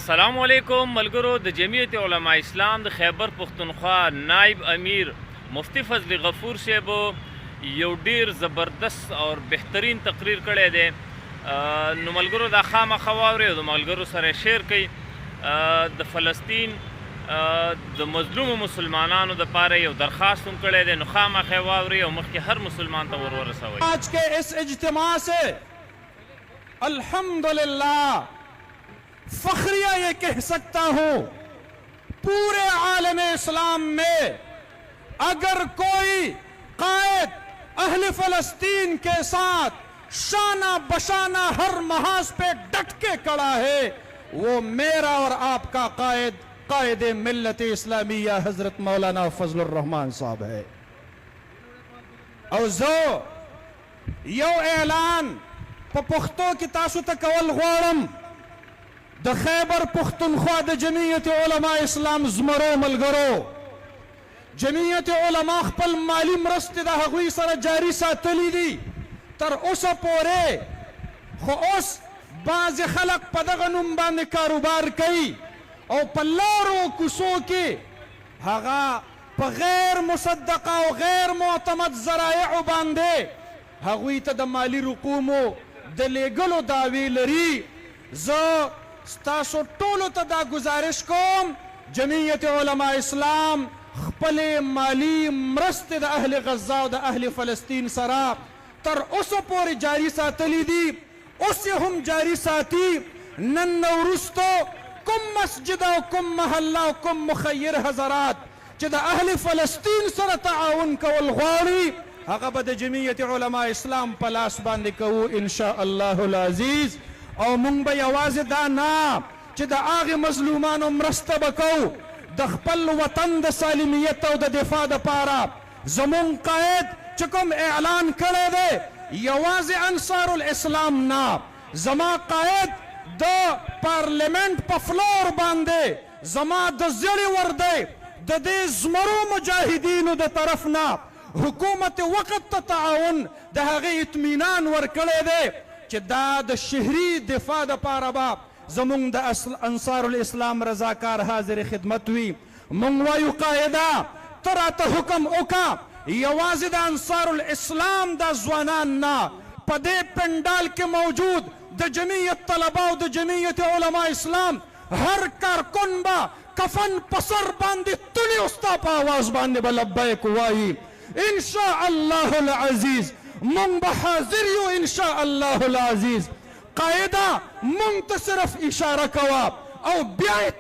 السلام علیکم ملګرو. د جمعیت علماء اسلام د خیبر پختونخوا نائب امیر مفتی فضل غفور صاحب یو ډیر زبردست او بهترین تقریر کړی دی. نو ملګرو دا خامخا واورئ او د ملګرو سره شیر کړئ. د فلسطین د مظلومو مسلمانانو دپاره یو درخواست هم کړی دی. نو خامخا واورئ او مخکې هر مسلمان ته ورسوئ. آج کے اس اجتماع سے الحمدللہ فخریہ یہ کہہ سکتا ہوں پورے عالم اسلام میں اگر کوئی قائد اہل فلسطین کے ساتھ شانہ بشانہ ہر محاذ پہ ڈٹ کے کھڑا ہے وہ میرا اور آپ کا قائد ملت اسلامیہ حضرت مولانا فضل الرحمان صاحب ہے. او زو یو اعلان په پښتو کې تاسو ته کول غواړم. د خیبر پختونخوا د جمعیت علماء اسلام زمرو ملګرو، جمعیت علماء خپل مالی مرستې د هغوی سره جاري ساتلی دي تر اوسه پورې، خو اوس بعضې خلق په دغه نوم باندې کاروبار کوي او په لارو کوڅو کې هغه په غیر مصدقه او غیر معتمد ذرایعو باندې هغوی ته د مالی رقومو د لیږلو دعوې لري. زه ستاسو ټولو ته دا گزارش کوم جمعیت علماء اسلام خپلې مالی مرستې د اهل غزه او د اهل فلسطین سره تر اوسه پورې جاري ساتلی دي، اوس یې هم جاري ساتي. نن نه وروستو کوم مسجد او کوم محله او کوم مخیر حضرات چې د اهل فلسطین سره تعاون کول غواړي هغه به د جمعیت علماء اسلام په لاس باندې کوو انشاء الله العزیز. او مونږ به یوازې دا نه چې د هغې مظلومانو مرسته به کوو، د خپل وطن د سالمیت او د دفاع دپاره زمونږ قائد چې کوم اعلان کړی دی یوازې انصار الاسلام نه، زما قائد د پارلیمنٹ په فلور باندې زما د زړې وردی د دې زمرو مجاهدینو د طرف نه حکومت وقت ته تعاون د هغې اطمینان ورکړی دی چې دا د شهري دفاع دپاره به زمونږ د انصار الاسلام رضاکار حاضر خدمت وي. مونږ وایو قاعده ته راته حکم وکړه یوازې د انصار الاسلام دا ځوانان نه په دې پنډال کې موجود د جمعیت طلبا او د جمعیت علماء اسلام هر کارکن به کفن په سر باندې تلي او ستا په آواز باندې به لبیک وایي انشاء الله العزیز. مونږ به حاضر یو انشاء الله العزیز. قاعده مونږ ته صرف اشاره کوه او بیا یې